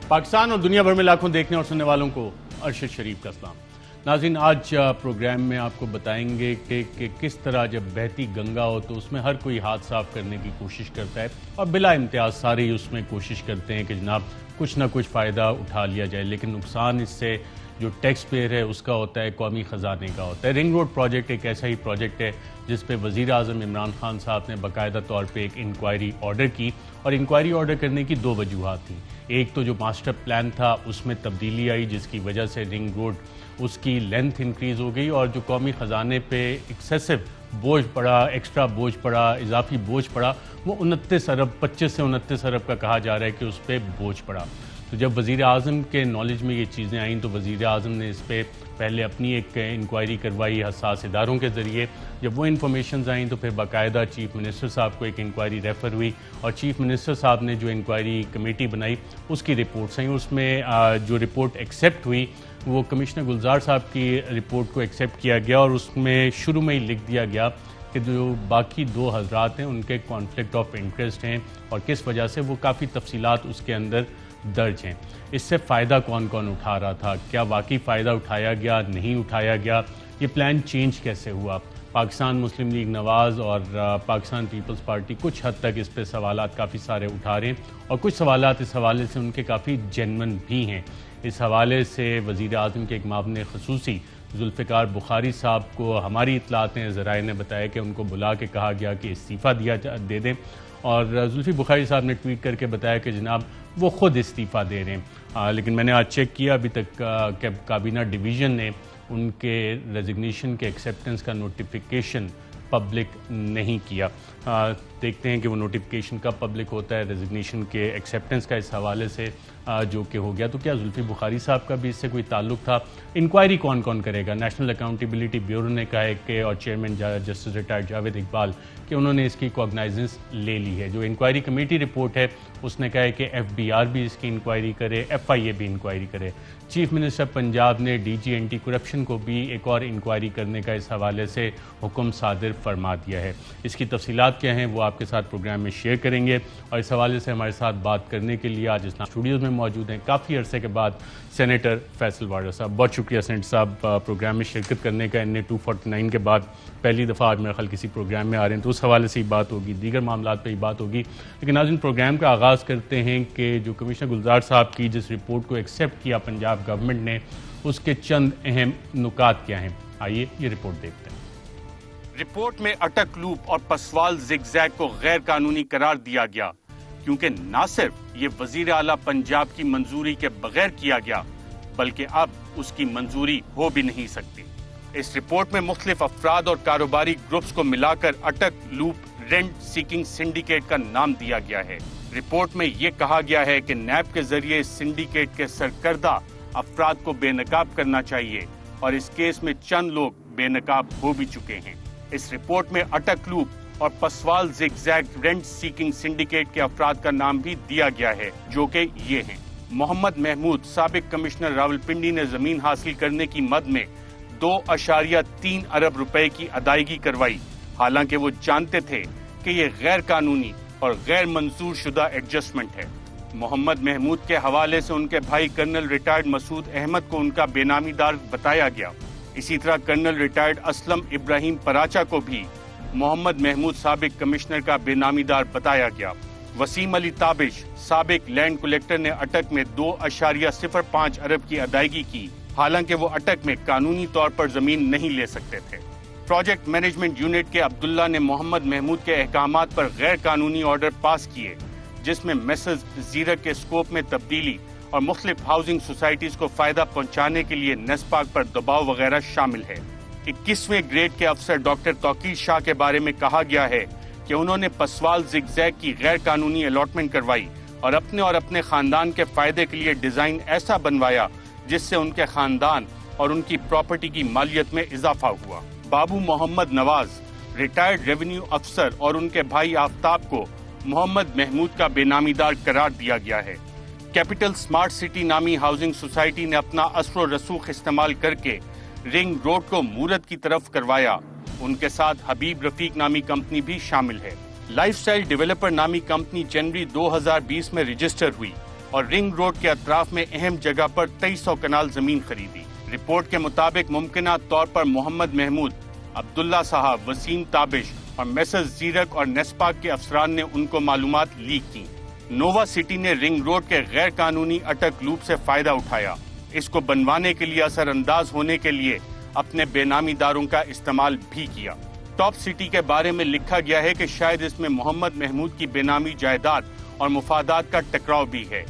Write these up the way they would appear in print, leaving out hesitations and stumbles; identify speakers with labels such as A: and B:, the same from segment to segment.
A: پاکستان اور دنیا بھر میں لاکھوں دیکھنے اور سننے والوں کو ارشد شریف کا سلام۔ ناظرین، آج پروگرام میں آپ کو بتائیں گے کہ کس طرح جب بہتی گنگا ہو تو اس میں ہر کوئی ہاتھ صاف کرنے کی کوشش کرتا ہے اور بلا امتیاز سارے ہی اس میں کوشش کرتے ہیں کہ جناب کچھ نہ کچھ فائدہ اٹھا لیا جائے، لیکن نقصان اس سے جو ٹیکس پیئر ہے اس کا ہوتا ہے، قومی خزانے کا ہوتا ہے۔ رنگ روڈ پروجیکٹ ایک ایسا ہی پروجیکٹ ہے جس پہ وزیر اعظم عمران خان صاحب نے باقاعدہ طور پہ ایک انکوائری آرڈر کی، اور انکوائری آرڈر کرنے کی دو وجوہات تھیں۔ ایک تو جو ماسٹر پلان تھا اس میں تبدیلی آئی جس کی وجہ سے رنگ روڈ اس کی لینتھ انکریز ہو گئی، اور جو قومی خزانے پہ ایکسیسو بوجھ پڑا، ایکسٹرا بوجھ پڑا، اضافی بوجھ پڑا، وہ 25 سے 29 ارب کا کہا جا رہا ہے کہ اس پہ بوجھ پڑا۔ تو جب وزیر اعظم کے نالج میں یہ چیزیں آئیں تو وزیر اعظم نے اس پہ پہلے اپنی ایک انکوائری کروائی حساس اداروں کے ذریعے۔ جب وہ انفارمیشنز آئیں تو پھر باقاعدہ چیف منسٹر صاحب کو ایک انکوائری ریفر ہوئی، اور چیف منسٹر صاحب نے جو انکوائری کمیٹی بنائی اس کی رپورٹس آئیں۔ اس میں جو رپورٹ ایکسیپٹ ہوئی وہ کمشنر گلزار صاحب کی رپورٹ کو ایکسیپٹ کیا گیا، اور اس میں شروع میں ہی لکھ دیا گیا کہ جو باقی دو حضرات ہیں ان کے کانفلکٹ آف انٹرسٹ ہیں اور کس وجہ سے، وہ کافی تفصیلات اس کے اندر درج ہیں۔ اس سے فائدہ کون کون اٹھا رہا تھا، کیا واقعی فائدہ اٹھایا گیا، نہیں اٹھایا گیا، یہ پلان چینج کیسے ہوا۔ پاکستان مسلم لیگ نواز اور پاکستان پیپلز پارٹی کچھ حد تک اس پہ سوالات کافی سارے اٹھا رہے ہیں، اور کچھ سوالات اس حوالے سے ان کے کافی جینون بھی ہیں۔ اس حوالے سے وزیر اعظم کے ایک معاون خصوصی ذوالفقار بخاری صاحب کو ہماری اطلاعات ذرائع نے بتایا کہ ان کو بلا کے کہا گیا کہ استعفیٰ دے دیں، اور زلفی بخاری صاحب نے ٹویٹ کر کے بتایا کہ جناب وہ خود استعفیٰ دے رہے ہیں۔ لیکن میں نے آج چیک کیا، ابھی تک کابینہ ڈویژن نے ان کے ریزگنیشن کے ایکسیپٹنس کا نوٹیفیکیشن پبلک نہیں کیا۔ دیکھتے ہیں کہ وہ نوٹیفیکیشن کب پبلک ہوتا ہے ریزگنیشن کے ایکسیپٹنس کا، اس حوالے سے جو کہ ہو گیا۔ تو کیا زلفی بخاری صاحب کا بھی اس سے کوئی تعلق تھا؟ انکوائری کون کون کرے گا؟ نیشنل اکاؤنٹیبلٹی بیورو نے کہا ہے کہ، اور chairman justice retired Javed Iqbal, کہ انہوں نے اس کی کوگنائزنس لے لی ہے۔ جو انکوائری کمیٹی رپورٹ ہے اس نے کہا ہے کہ ایف بی آر بھی اس کی انکوائری کرے، ایف آئی اے بھی انکوائری کرے۔ چیف منسٹر پنجاب نے ڈی جی اینٹی کرپشن کو بھی ایک اور انکوائری کرنے کا اس حوالے سے حکم صادر فرما دیا ہے۔ اس کی تفصیلات کیا ہیں وہ آپ کے ساتھ پروگرام میں شیئر کریں گے، اور اس حوالے سے ہمارے ساتھ بات کرنے کے لیے آج اسلام اسٹوڈیوز میں موجود ہیں کافی عرصے کے بعد سینیٹر فیصل وارڈر صاحب۔ بہت شکریہ سینیٹر صاحب پروگرام میں شرکت کرنے کا۔ NA 249 کے بعد پہلی دفعہ آج میرے خیال کسی پروگرام میں آ رہے ہیں، تو اس حوالے سے ہی بات ہوگی، دیگر معاملات پہ ہی بات ہوگی۔ لیکن آج ان پروگرام کا آغاز کرتے ہیں کہ جو کمشنر گلزار صاحب کی جس رپورٹ کو ایکسیپٹ کیا پنجاب گورنمنٹ نے، اس کے چند اہم نکات کیا ہیں۔ آئیے یہ رپورٹ دیکھتے ہیں۔
B: رپورٹ میں اٹک لوپ اور پسوال زگ زیگ کو غیر قانونی قرار دیا گیا، کیونکہ نہ صرف یہ وزیر اعلیٰ پنجاب کی منظوری کے بغیر کیا گیا بلکہ اب اس کی منظوری ہو بھی نہیں سکتی۔ اس رپورٹ میں مختلف افراد اور کاروباری گروپس کو ملا کر اٹک لوپ رینٹ سیکنگ سنڈیکیٹ کا نام دیا گیا ہے۔ رپورٹ میں یہ کہا گیا ہے کہ نیب کے ذریعے اس سنڈیکیٹ کے سرکردہ افراد کو بے نقاب کرنا چاہیے، اور اس کیس میں چند لوگ بے نقاب ہو بھی چکے ہیں۔ اس رپورٹ میں اٹک لوپ اور پسوال zig zag rent seeking syndicate کے افراد کا نام بھی دیا گیا ہے، جو کہ یہ ہیں: محمد محمود، سابق کمشنر راولپنڈی، نے زمین حاصل کرنے کی مد میں 2.3 ارب روپے کی ادائیگی کروائی، حالانکہ وہ جانتے تھے کہ یہ غیر قانونی اور غیر منظور شدہ ایڈجسٹمنٹ ہے۔ محمد محمود کے حوالے سے ان کے بھائی کرنل ریٹائرڈ مسعود احمد کو ان کا بے نامی دار بتایا گیا۔ اسی طرح کرنل ریٹائرڈ اسلم ابراہیم پراچا کو بھی محمد محمود سابق کمشنر کا بے نامی دار بتایا گیا۔ وسیم علی تابش، سابق لینڈ کلیکٹر، نے اٹک میں 2.05 ارب کی ادائیگی کی، حالانکہ وہ اٹک میں قانونی طور پر زمین نہیں لے سکتے تھے۔ پروجیکٹ مینجمنٹ یونٹ کے عبداللہ نے محمد محمود کے احکامات پر غیر قانونی آرڈر پاس کیے، جس میں میسرز زیرک کے اسکوپ میں تبدیلی اور مختلف ہاؤسنگ سوسائٹیز کو فائدہ پہنچانے کے لیے نیسپاک پر دباؤ وغیرہ شامل ہے۔ 21ویں گریڈ کے افسر ڈاکٹر توقیر شاہ کے بارے میں کہا گیا ہے کہ انہوں نے پسوال زگ زیگ کی غیر قانونی الاٹمنٹ کروائی اور اپنے خاندان کے فائدے کے لیے ڈیزائن ایسا بنوایا جس سے ان کے خاندان اور ان کی پراپرٹی کی مالیت میں اضافہ ہوا۔ بابو محمد نواز، ریٹائرڈ ریونیو افسر، اور ان کے بھائی آفتاب کو محمد محمود کا بے نامی دار قرار دیا گیا ہے۔ کیپٹل سمارٹ سٹی نامی ہاؤسنگ سوسائٹی نے اپنا اثر و رسوخ استعمال کر کے رنگ روڈ کو مورت کی طرف کروایا۔ ان کے ساتھ حبیب رفیق نامی کمپنی بھی شامل ہے۔ لائف سٹائل ڈیولپر نامی کمپنی جنوری 2020 میں رجسٹر ہوئی، اور رنگ روڈ کے اطراف میں اہم جگہ پر 2300 کنال زمین خریدی۔ رپورٹ کے مطابق ممکنہ طور پر محمد محمود، عبداللہ صاحب، وسیم تابش اور میسر زیرک اور نیسپاک کے افسران نے ان کو معلومات لیک کی۔ نووا سٹی نے رنگ روڈ کے غیر قانونی اٹک لوپ سے فائدہ اٹھایا۔ اس کو بنوانے کے لیے اثر انداز ہونے کے لیے اپنے بے نامی داروں کا استعمال بھی کیا۔ ٹاپ سٹی کے بارے میں لکھا گیا ہے کہ شاید اس میں محمد محمود کی بے نامی جائیداد اور مفادات کا ٹکراؤ بھی ہے۔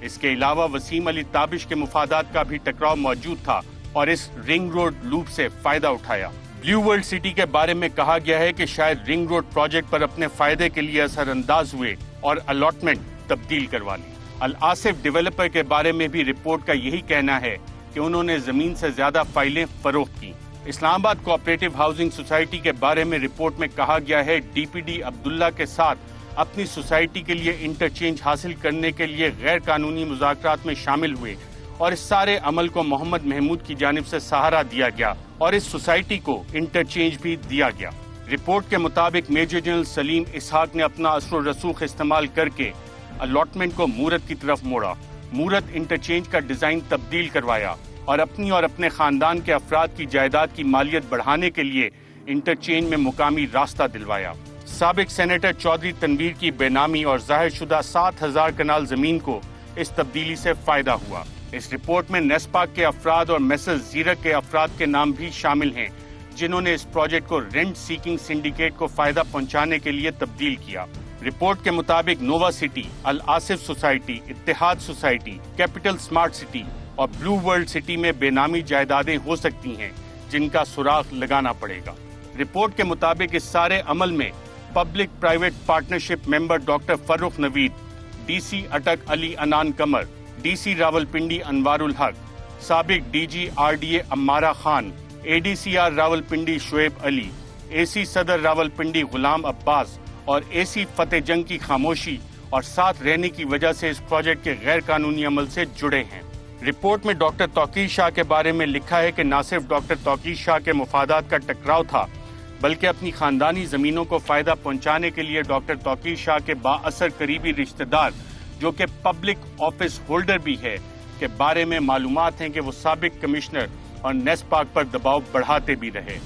B: اس کے علاوہ وسیم علی تابش کے مفادات کا بھی ٹکراؤ موجود تھا اور اس رنگ روڈ لوپ سے فائدہ اٹھایا۔ بلیو ورلڈ سٹی کے بارے میں کہا گیا ہے کہ شاید رنگ روڈ پروجیکٹ پر اپنے فائدے کے لیے اثر انداز ہوئے اور الاٹمنٹ تبدیل کروا لی۔ الآصف ڈیولپر کے بارے میں بھی رپورٹ کا یہی کہنا ہے کہ انہوں نے زمین سے زیادہ فائلیں فروخت کی۔ اسلام آباد کوآپریٹو ہاؤسنگ سوسائٹی کے بارے میں رپورٹ میں کہا گیا ہے ڈی پی ڈی عبداللہ کے ساتھ اپنی سوسائٹی کے لیے انٹرچینج حاصل کرنے کے لیے غیر قانونی مذاکرات میں شامل ہوئے اور اس سارے عمل کو محمد محمود کی جانب سے سہارا دیا گیا اور اس سوسائٹی کو انٹرچینج بھی دیا گیا۔ رپورٹ کے مطابق میجر جنرل سلیم اسحاق نے اپنا اثر و رسوخ استعمال کر کے الاٹمنٹ کو مورت کی طرف موڑا، مورت انٹرچینج کا ڈیزائن تبدیل کروایا اور اپنی اور اپنے خاندان کے افراد کی جائیداد کی مالیت بڑھانے کے لیے انٹرچینج میں مقامی راستہ دلوایا۔ سابق سینیٹر چودھری تنویر کی بے نامی اور ظاہر شدہ 7000 کنال زمین کو اس تبدیلی سے فائدہ ہوا۔ اس رپورٹ میں نیسپاک کے افراد اور میسر زیرک کے افراد کے نام بھی شامل ہیں جنہوں نے اس پروجیکٹ کو رینٹ سیکنگ سنڈیکیٹ کو فائدہ پہنچانے کے لیے تبدیل کیا۔ رپورٹ کے مطابق نووا سٹی، الآصف سوسائٹی، اتحاد سوسائٹی، کیپٹل سمارٹ سٹی اور بلو ورلڈ سٹی میں بے نامی جائیدادیں ہو سکتی ہیں جن کا سراغ لگانا پڑے گا۔ رپورٹ کے مطابق اس سارے عمل میں public private partnership member doctor Farrukh Naveed, D C Attock Ali Anan Qamar, D C Rawalpindi Anwar ul-Haq, سابق D G R D A Amara Khan, A D C R Rawalpindi Shoaib Ali, A C Saddar Rawalpindi Ghulam Abbas اور اے سی فتح جنگ کی خاموشی اور ساتھ رہنے کی وجہ سے اس پروجیکٹ کے غیر قانونی عمل سے جڑے ہیں۔ رپورٹ میں ڈاکٹر توقیر شاہ کے بارے میں لکھا ہے کہ نہ صرف ڈاکٹر توقیر شاہ کے مفادات کا ٹکراؤ تھا بلکہ اپنی خاندانی زمینوں کو فائدہ پہنچانے کے لیے ڈاکٹر توقیر شاہ کے با اثر قریبی رشتہ دار جو کہ پبلک آفس ہولڈر بھی ہے کے بارے میں معلومات ہیں کہ وہ سابق کمشنر اور نیسپاک پر دباؤ بڑھاتے بھی رہے۔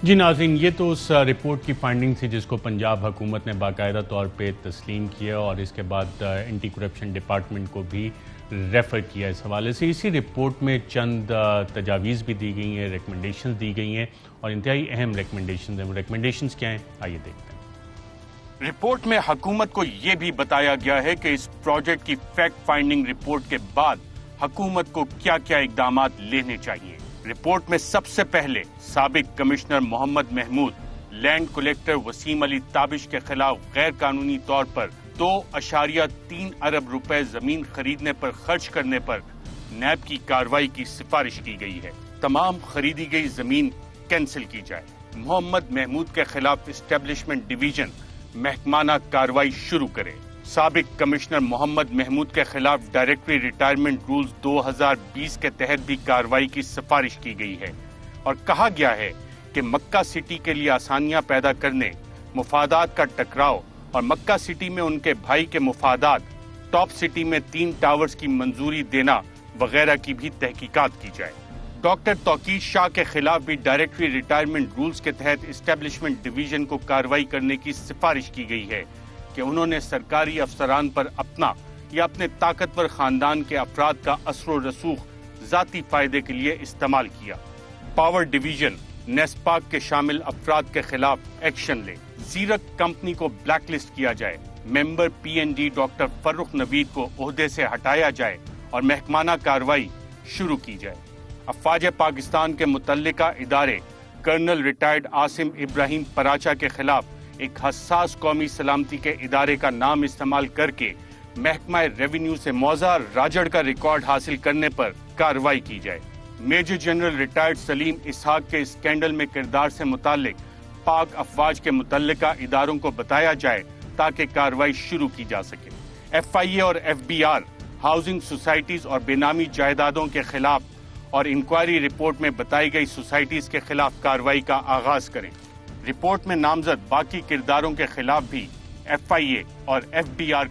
A: جی ناظرین، یہ تو اس رپورٹ کی فائنڈنگ تھی جس کو پنجاب حکومت نے باقاعدہ طور پہ تسلیم کیا اور اس کے بعد اینٹی کرپشن ڈپارٹمنٹ کو بھی ریفر کیا اس حوالے سے۔ اسی رپورٹ میں چند تجاویز بھی دی گئی ہیں، ریکمنڈیشنز دی گئی ہیں اور انتہائی اہم ریکمنڈیشنز ہیں۔ وہ ریکمنڈیشنز کیا ہیں آئیے دیکھتے ہیں۔
B: رپورٹ میں حکومت کو یہ بھی بتایا گیا ہے کہ اس پروجیکٹ کی فیکٹ فائنڈنگ رپورٹ کے بعد حکومت کو کیا کیا اقدامات لینے چاہیے۔ رپورٹ میں سب سے پہلے سابق کمشنر محمد محمود، لینڈ کلیکٹر وسیم علی تابش کے خلاف غیر قانونی طور پر 2.3 ارب روپے زمین خریدنے پر خرچ کرنے پر نیب کی کارروائی کی سفارش کی گئی ہے۔ تمام خریدی گئی زمین کینسل کی جائے۔ محمد محمود کے خلاف اسٹیبلشمنٹ ڈویژن محکمانہ کارروائی شروع کرے۔ سابق کمشنر محمد محمود کے خلاف ڈائریکٹری ریٹائرمنٹ رولز 2020 کے تحت بھی کارروائی کی سفارش کی گئی ہے اور کہا گیا ہے کہ مکہ سٹی کے لیے آسانیاں پیدا کرنے، مفادات کا ٹکراؤ اور مکہ سٹی میں ان کے بھائی کے مفادات، ٹاپ سٹی میں 3 ٹاورز کی منظوری دینا وغیرہ کی بھی تحقیقات کی جائے۔ ڈاکٹر توقیر شاہ کے خلاف بھی ڈائریکٹری ریٹائرمنٹ رولز کے تحت اسٹیبلشمنٹ ڈویژن کو کارروائی کرنے کی سفارش کی گئی ہے کہ انہوں نے سرکاری افسران پر اپنا یا اپنے طاقتور خاندان کے افراد کا اثر و رسوخ ذاتی فائدے کے لیے استعمال کیا۔ پاور ڈویژن نیسپاک کے شامل افراد کے خلاف ایکشن لے۔ زیرک کمپنی کو بلیک لسٹ کیا جائے۔ ممبر پی این ڈی ڈاکٹر فرخ نوید کو عہدے سے ہٹایا جائے اور محکمانہ کارروائی شروع کی جائے۔ افواج پاکستان کے متعلقہ ادارے کرنل ریٹائرڈ عاصم ابراہیم پراچا کے خلاف ایک حساس قومی سلامتی کے ادارے کا نام استعمال کر کے محکمہ ریونیو سے موضع راجڑ کا ریکارڈ حاصل کرنے پر کارروائی کی جائے۔ میجر جنرل ریٹائرڈ سلیم اسحاق کے اسکینڈل میں کردار سے متعلق پاک افواج کے متعلقہ اداروں کو بتایا جائے تاکہ کارروائی شروع کی جا سکے۔ ایف آئی اے اور F B R housing societies اور بے نامی جائیدادوں کے خلاف اور انکوائری رپورٹ میں بتائی گئی سوسائٹیز کے خلاف کارروائی کا آغاز کریں۔ رپورٹ میں نامزد باقی کرداروں کے خلاف بھی FIA اور FBR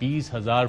A: 20,000